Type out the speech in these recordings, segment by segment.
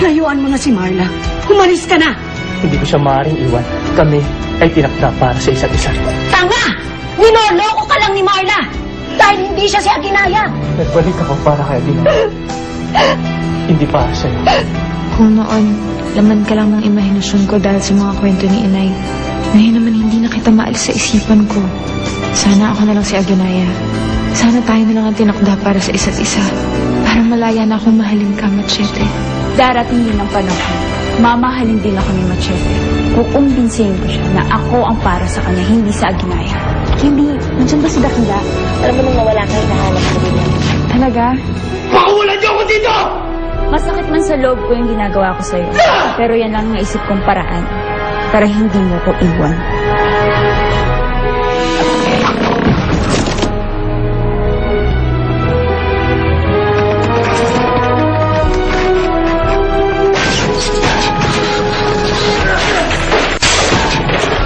Layuan mo na si Marla. Umalis ka na! Hindi ko siya maaaring iwan. Kami ay tinakda para sa isa't isa. Tanga! Ninoloko ka lang ni Marla! Dahil hindi siya si Aguinaya! Nagbalik ako para kay Aguinaya. Hindi para sa'yo. Kung noon, laman ka lang ng imahinasyon ko dahil sa mga kwento ni Inay. Ngayon naman hindi na kita maalis sa isipan ko. Sana ako na lang si Aguinaya. Sana tayo na lang ang tinakda para sa isa't isa. Para malaya na akong mahalin ka, Machete. Darating din ang panahon. Mamahalin din ako ni Machete. Kukumbinsihin ko siya na ako ang para sa kanya, hindi sa Aguinaya. Hindi, nandiyan ba si Dakila? Alam mo nung nawala ka, hinahanap ko din yan. Talaga? Makawalan niyo ako dito! Masakit man sa loob ko yung ginagawa ko sa'yo. Pero yan lang ang naisip kong paraan para hindi mo ko iwan.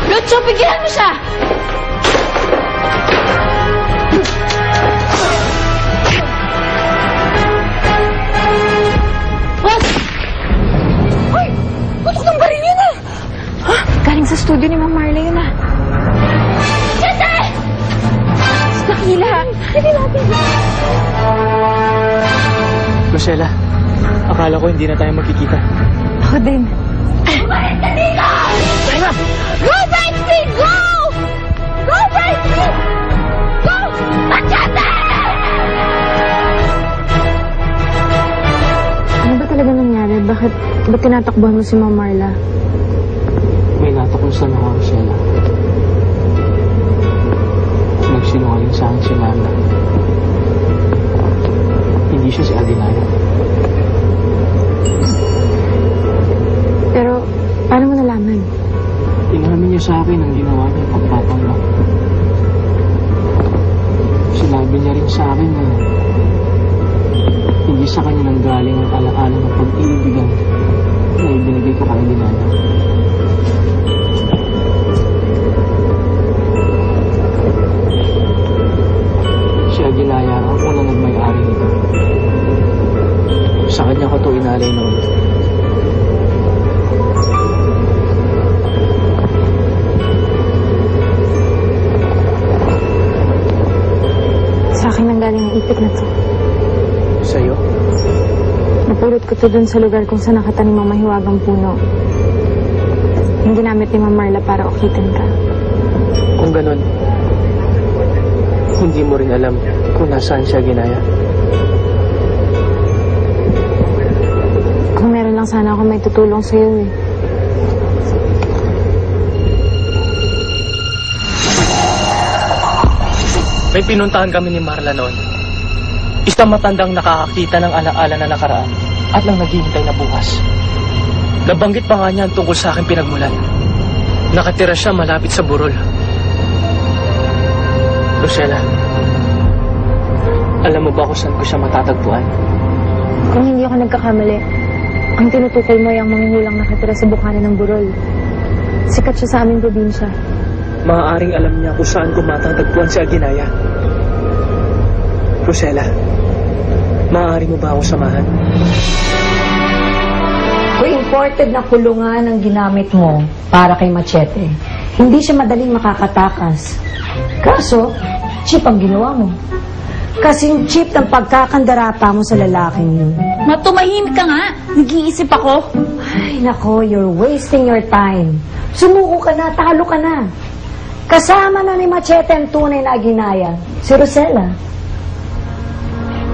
Lucho, pigilan mo siya! Galing sa studio ni Ma'am Marla yun ah. Jesse! Nakila! Hindi natin. Rosella, akala ko hindi na tayo magkikita. Ako din. Umalis ka dito! Go, Brightsy! Go! Go, Brightsy! Go! Machete! Ano ba talaga nangyari? Bakit tinatakbuhan mo si Ma'am Marla? May natuklasan ako, Rosella. Nagsinungaling sa akin si Marla. Hindi siya si Aguinaya. Pero, paano mo nalaman? Inamin niya sa akin ang ginawa niya pagpapanggap. Sinabi niya rin sa akin na hindi sa kanya nang galing ang alaala ng pag-iibigan na ibinigay ko kay Aguinaya. Si Aguinaya ang unang nagmay-ari nito. Sa kanya ko ito inalay noon. Sa akin nang galing ang ipit na to. Sa'yo? Napulot ko to dun sa lugar kung saan nakatanim ang mahiwagang puno. Yung ginamit ni Ma'am Marla para ukitin ka. Kung ganun, hindi mo rin alam kung nasaan siya Aguinaya. Kung meron lang sana ako may tutulong sa'yo eh. May pinuntahan kami ni Marla noon. Isang matandang nakakakita ng alaala na nakaraan at lang naghihintay na bukas. Nabanggit pa nga niya ang tungkol sa aking pinagmulan. Nakatira siya malapit sa burol. Rosella, alam mo ba kung saan ko siya matatagpuan? Kung hindi ako nagkakamali, ang tinutukoy mo ay ang manghuhulang nakatira sa bukana ng burol. Sikat siya sa aming probinsya. Maaaring alam niya kung saan ko matatagpuan si Aguinaya. Rosella, maaari mo ba akong samahan? Kung imported na kulungan ang ginamit mo para kay Machete, hindi siya madaling makakatakas. Kaso, cheap ang ginawa mo. Kasing cheap ng pagkakandarapa mo sa lalaking yun. Matumahimik ka nga. Nag-iisip ako. Ay, nako, you're wasting your time. Sumuko ka na, talo ka na. Kasama na ni Machete ang tunay na Aguinaya, si Rosella.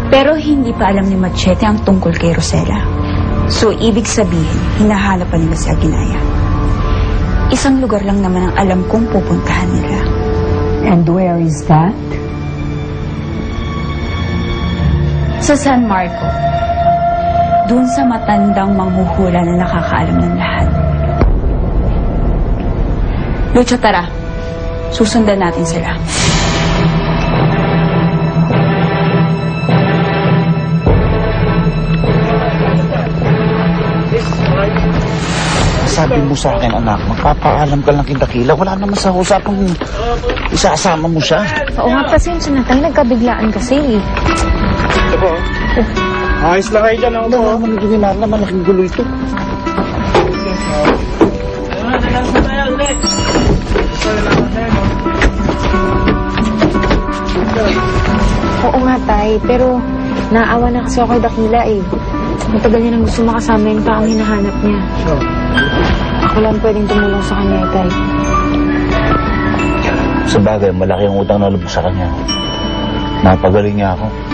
Pero hindi pa alam ni Machete ang tungkol kay Rosella. So, ibig sabihin, hinahanap pa nila si Aguinaya. Isang lugar lang naman ang alam kong pupuntahan nila. And where is that? Sa San Marco. Doon sa matandang manghuhula na nakakaalam ng lahat. Lucho, tara. Susundan natin sila. Sabi mo sa akin, anak, magpapaalam ka lang kay Dakila. Wala naman sa usapang isasama mo siya. Oo nga, pasensya na tayo. Nagkabiglaan kasi. Ayos lang kayo dyan, Ano naman yung Marla, malaking gulo ito. Oo nga, Tay. Pero naawa na kasi ako kay Dakila eh. Matagal niya nang gusto makasama yung taong hinahanap niya. Ako lang pwedeng tumulong sa kanya, Tay. Sa bagay, malaki ang utang na loob sa kanya. Napagaling niya ako.